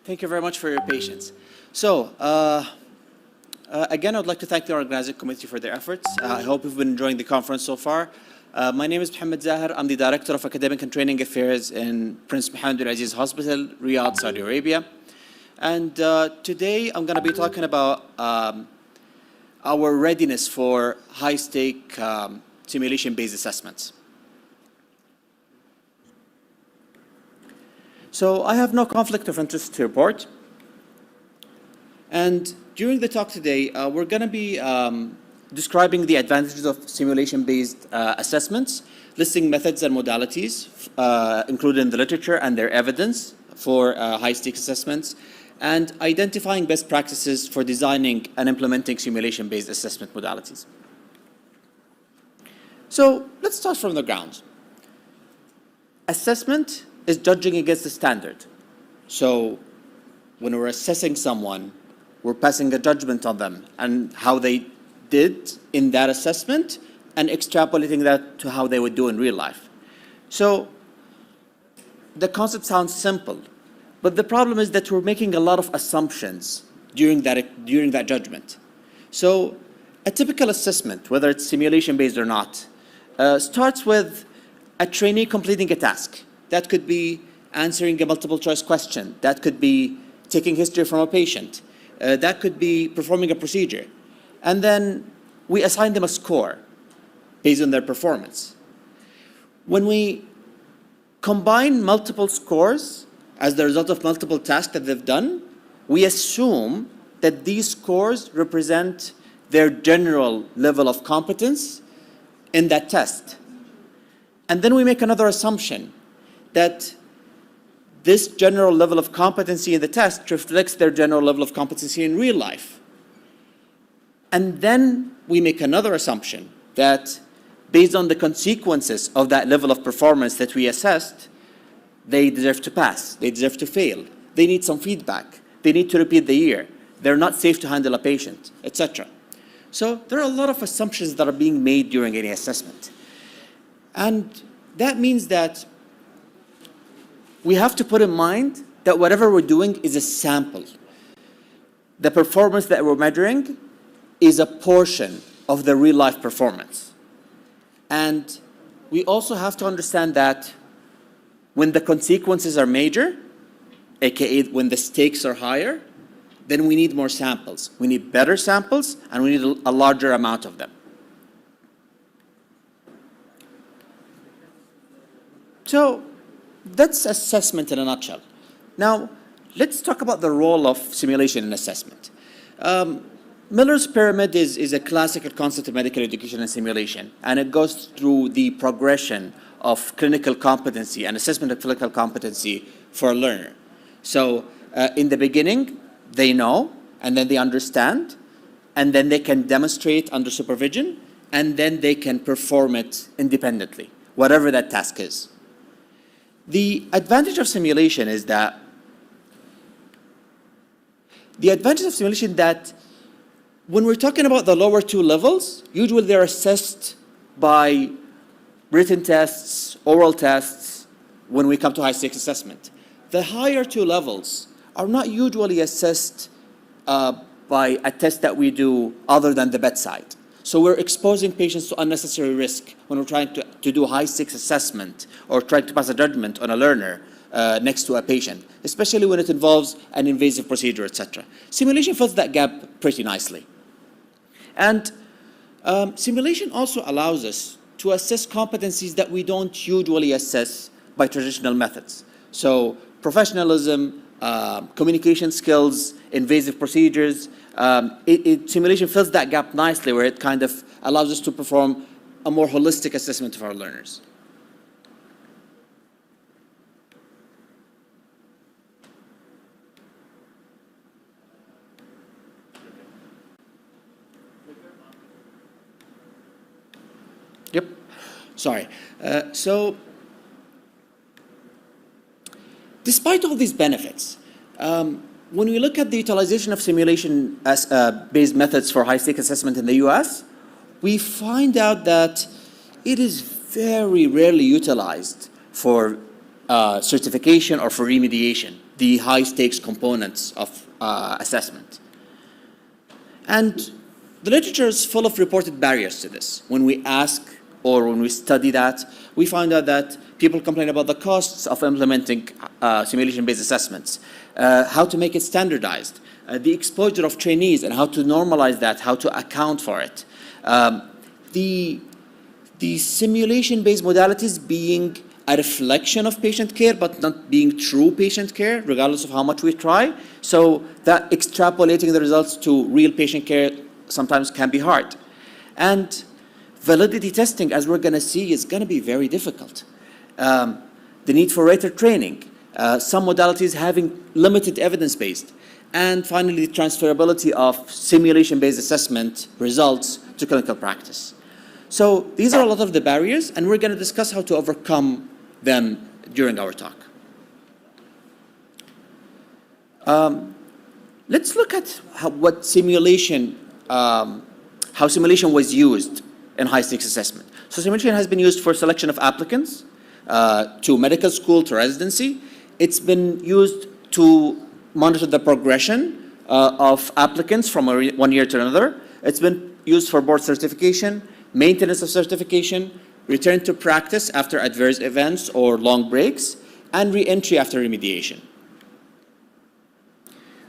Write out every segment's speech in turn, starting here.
Thank you very much for your patience. So, again, I'd like to thank the organizing committee for their efforts. I hope you've been enjoying the conference so far. My name is Mohammed Zaher. I'm the Director of Academic and Training Affairs in Prince Mohammed bin Aziz Hospital, Riyadh, Saudi Arabia. And today I'm going to be talking about our readiness for high-stake simulation-based assessments. So I have no conflict of interest to report. And during the talk today, we're going to be describing the advantages of simulation-based assessments, listing methods and modalities included in the literature and their evidence for high-stakes assessments, and identifying best practices for designing and implementing simulation-based assessment modalities. So let's start from the ground. Assessment is judging against the standard. So when we're assessing someone, we're passing a judgment on them and how they did in that assessment and extrapolating that to how they would do in real life. So the concept sounds simple, but the problem is that we're making a lot of assumptions during that judgment. So a typical assessment, whether it's simulation-based or not, starts with a trainee completing a task. That could be answering a multiple choice question. That could be taking history from a patient. That could be performing a procedure. And then we assign them a score based on their performance. When we combine multiple scores as the result of multiple tasks that they've done, we assume that these scores represent their general level of competence in that test. And then we make another assumption that this general level of competency in the test reflects their general level of competency in real life. And then we make another assumption that based on the consequences of that level of performance that we assessed, they deserve to pass, they deserve to fail, they need some feedback, they need to repeat the year, they're not safe to handle a patient, etc. So there are a lot of assumptions that are being made during any assessment. And that means that we have to put in mind that whatever we're doing is a sample. The performance that we're measuring is a portion of the real-life performance. And we also have to understand that when the consequences are major, aka when the stakes are higher, then we need more samples. We need better samples, and we need a larger amount of them. So that's assessment in a nutshell. Now, let's talk about the role of simulation in assessment. Miller's pyramid is a classical concept of medical education and simulation, and it goes through the progression of clinical competency and assessment of clinical competency for a learner. So in the beginning, they know, and then they understand, and then they can demonstrate under supervision, and then they can perform it independently, whatever that task is. The advantage of simulation is that when we're talking about the lower two levels, usually they're assessed by written tests, oral tests, when we come to high-stakes assessment. The higher two levels are not usually assessed by a test that we do other than the bedside. So we're exposing patients to unnecessary risk when we're trying to do high-stakes assessment or trying to pass a judgment on a learner next to a patient, especially when it involves an invasive procedure, etc. Simulation fills that gap pretty nicely. And simulation also allows us to assess competencies that we don't usually assess by traditional methods. So professionalism, communication skills, invasive procedures, simulation fills that gap nicely where it kind of allows us to perform a more holistic assessment of our learners. Yep, sorry. So despite all these benefits, when we look at the utilization of simulation-based methods for high-stake assessment in the US, we find out that it is very rarely utilized for certification or for remediation. the high-stakes components of assessment. And the literature is full of reported barriers to this. When we ask or when we study that, we find out that people complain about the costs of implementing simulation-based assessments, how to make it standardized, the exposure of trainees and how to normalize that, how to account for it. The simulation-based modalities being a reflection of patient care, but not being true patient care, regardless of how much we try. So that extrapolating the results to real patient care sometimes can be hard. And validity testing, as we're going to see, is going to be very difficult. The need for rater training, some modalities having limited evidence-based, and finally, the transferability of simulation-based assessment results to clinical practice. So these are a lot of the barriers, and we're going to discuss how to overcome them during our talk. Let's look at how simulation was used in high-stakes assessment. So simulation has been used for selection of applicants to medical school, to residency. It's been used to monitor the progression of applicants from one year to another. It's been used for board certification, maintenance of certification, return to practice after adverse events or long breaks, and re-entry after remediation.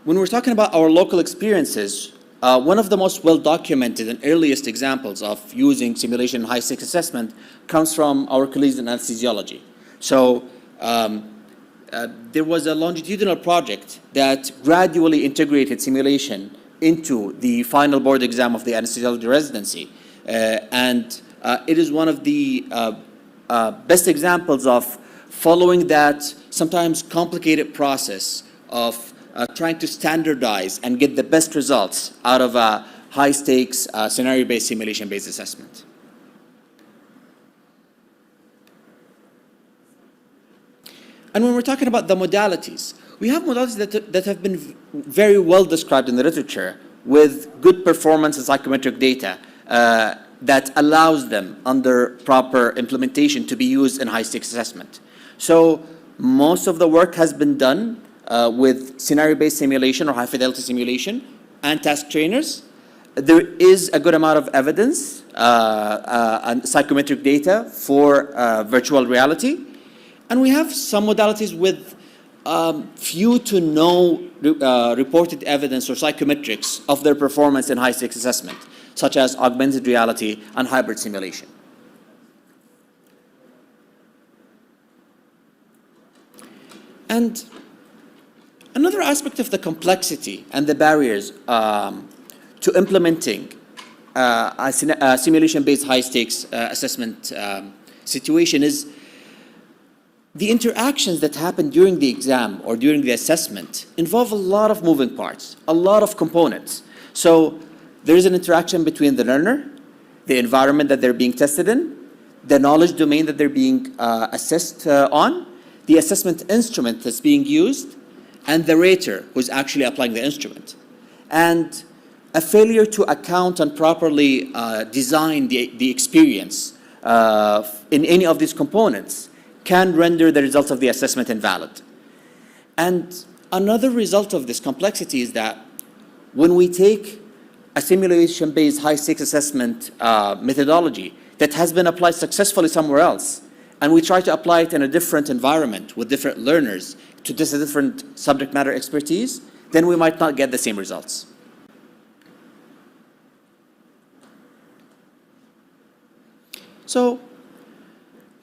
When we're talking about our local experiences, one of the most well-documented and earliest examples of using simulation in high-stakes assessment comes from our colleagues in anesthesiology. So there was a longitudinal project that gradually integrated simulation into the final board exam of the anesthesiology residency. It is one of the best examples of following that sometimes complicated process of trying to standardize and get the best results out of a high-stakes scenario-based simulation-based assessment. And when we're talking about the modalities, we have modalities that have been very well described in the literature with good performance and psychometric data that allows them under proper implementation to be used in high-stakes assessment. So most of the work has been done with scenario-based simulation or high-fidelity simulation and task trainers. There is a good amount of evidence and psychometric data for virtual reality. And we have some modalities with few to no reported evidence or psychometrics of their performance in high-stakes assessment, such as augmented reality and hybrid simulation. And another aspect of the complexity and the barriers to implementing a simulation-based high-stakes assessment situation is the interactions that happen during the exam or during the assessment involve a lot of moving parts, a lot of components. So there is an interaction between the learner, the environment that they're being tested in, the knowledge domain that they're being assessed on, the assessment instrument that's being used, and the rater who's actually applying the instrument. And a failure to account and properly design the experience in any of these components can render the results of the assessment invalid. And another result of this complexity is that when we take a simulation-based high-stakes assessment methodology that has been applied successfully somewhere else, and we try to apply it in a different environment with different learners to test a different subject matter expertise, then we might not get the same results. So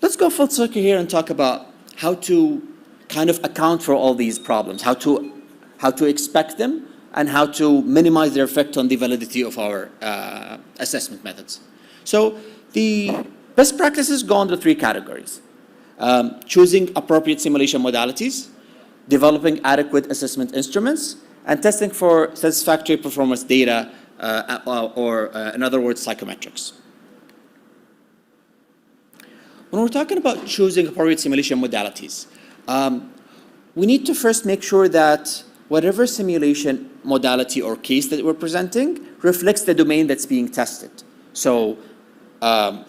let's go full circle here and talk about how to kind of account for all these problems, how to expect them, and how to minimize their effect on the validity of our assessment methods. So the best practices go into three categories: choosing appropriate simulation modalities, developing adequate assessment instruments, and testing for satisfactory performance data, or in other words, psychometrics. When we're talking about choosing appropriate simulation modalities, we need to first make sure that whatever simulation modality or case that we're presenting reflects the domain that's being tested. So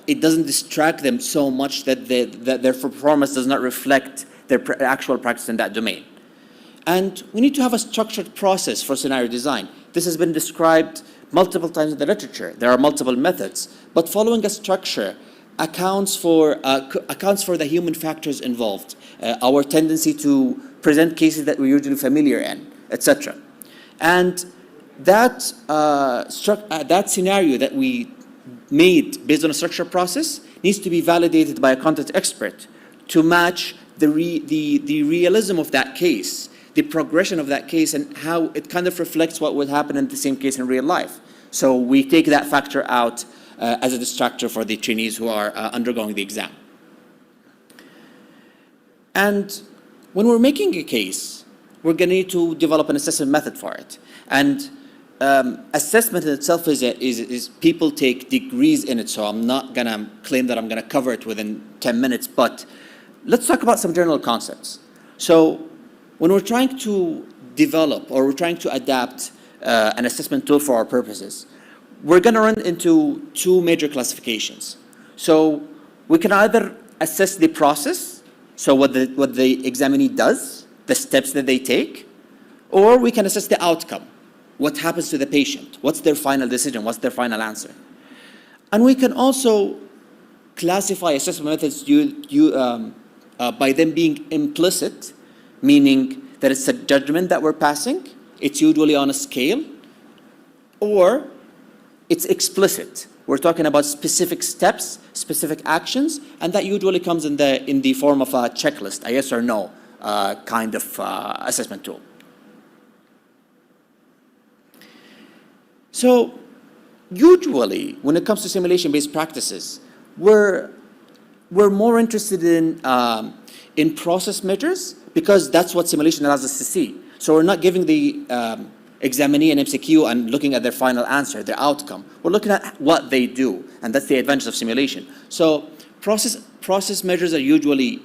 it doesn't distract them so much that their performance does not reflect their actual practice in that domain. And we need to have a structured process for scenario design. This has been described multiple times in the literature. There are multiple methods, but following a structure accounts for the human factors involved, our tendency to present cases that we're usually familiar in, etc. And that scenario that we made based on a structured process needs to be validated by a content expert to match the realism of that case, the progression of that case, and how it kind of reflects what would happen in the same case in real life. So we take that factor out as a distractor for the trainees who are undergoing the exam. And when we're making a case, we're going to need to develop an assessment method for it. And assessment in itself is people take degrees in it, so I'm not going to claim that I'm going to cover it within 10 minutes, but let's talk about some general concepts. So when we're trying to develop or we're trying to adapt an assessment tool for our purposes, we're going to run into two major classifications. So we can either assess the process, so what the examinee does, the steps that they take, or we can assess the outcome, what happens to the patient, what's their final decision, what's their final answer. And we can also classify assessment methods by them being implicit, meaning that it's a judgment that we're passing, it's usually on a scale, or it's explicit. We're talking about specific steps, specific actions, and that usually comes in the form of a checklist, a yes or no kind of assessment tool. So usually, when it comes to simulation-based practices, we're more interested in process measures because that's what simulation allows us to see. So we're not giving the examinee an MCQ and looking at their final answer, their outcome. We're looking at what they do, and that's the advantage of simulation. So process measures are usually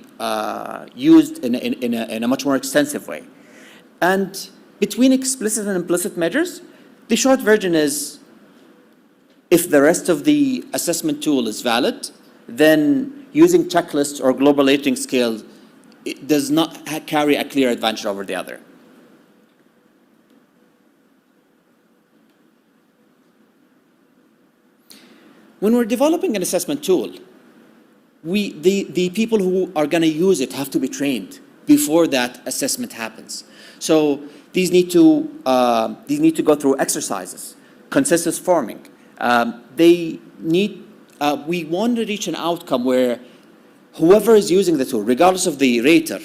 used in a much more extensive way. And between explicit and implicit measures, the short version is, if the rest of the assessment tool is valid, then using checklists or global rating scales, it does not carry a clear advantage over the other. When we're developing an assessment tool, the people who are going to use it have to be trained before that assessment happens. So these need to go through exercises, consensus forming. We want to reach an outcome where whoever is using the tool, regardless of the rater,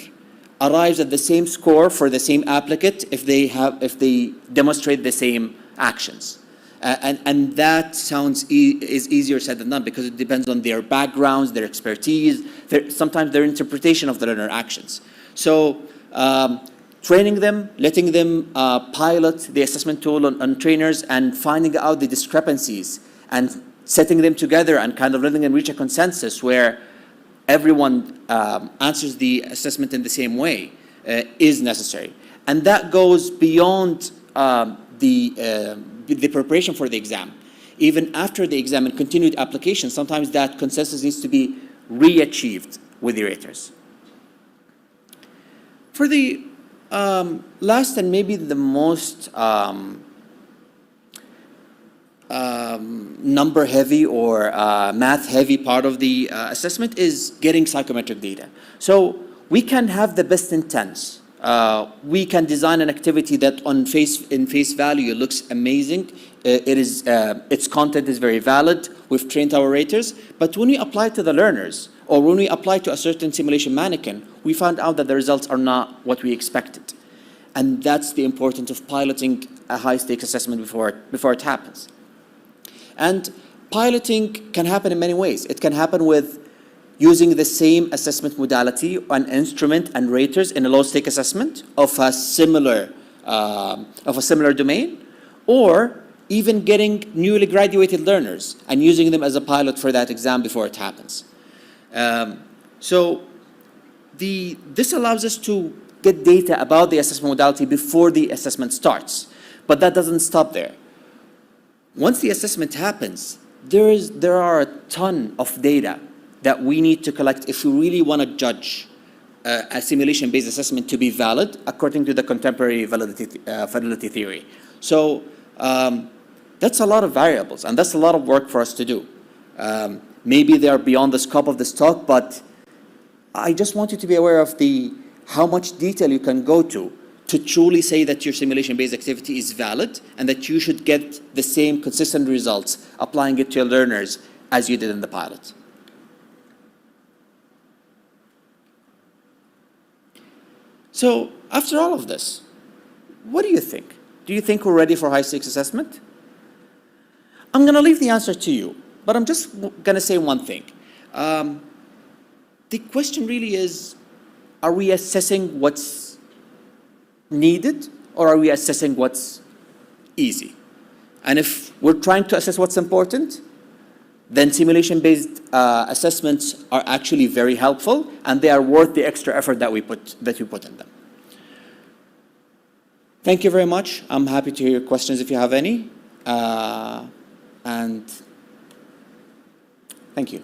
arrives at the same score for the same applicant if they demonstrate the same actions. And that is easier said than done because it depends on their backgrounds, their expertise, sometimes their interpretation of the learner actions. So training them, letting them pilot the assessment tool on trainers and finding out the discrepancies and setting them together and kind of letting them reach a consensus where everyone answers the assessment in the same way is necessary. And that goes beyond the preparation for the exam. Even after the exam and continued application, sometimes that consensus needs to be re-achieved with the raters. For the last and maybe the most number-heavy or math-heavy part of the assessment is getting psychometric data. So we can have the best intents. We can design an activity that in face value looks amazing. Its content is very valid. We've trained our raters. But when we apply it to the learners, or when we apply to a certain simulation mannequin, we found out that the results are not what we expected. And that's the importance of piloting a high-stakes assessment before it happens. And piloting can happen in many ways. It can happen with using the same assessment modality, an instrument and raters in a low-stake assessment of a similar domain, or even getting newly graduated learners and using them as a pilot for that exam before it happens. This allows us to get data about the assessment modality before the assessment starts, but that doesn't stop there. Once the assessment happens, there are a ton of data that we need to collect if we really want to judge a simulation-based assessment to be valid according to the contemporary validity theory. So that's a lot of variables, and that's a lot of work for us to do. Maybe they are beyond the scope of this talk, but I just want you to be aware of how much detail you can go to truly say that your simulation-based activity is valid and that you should get the same consistent results applying it to your learners as you did in the pilot. So after all of this, what do you think? Do you think we're ready for high-stakes assessment? I'm going to leave the answer to you, but I'm just going to say one thing. The question really is, are we assessing what's needed, or are we assessing what's easy? And if we're trying to assess what's important, then simulation-based assessments are actually very helpful, and they are worth the extra effort that you put in them. Thank you very much. I'm happy to hear your questions if you have any. And thank you.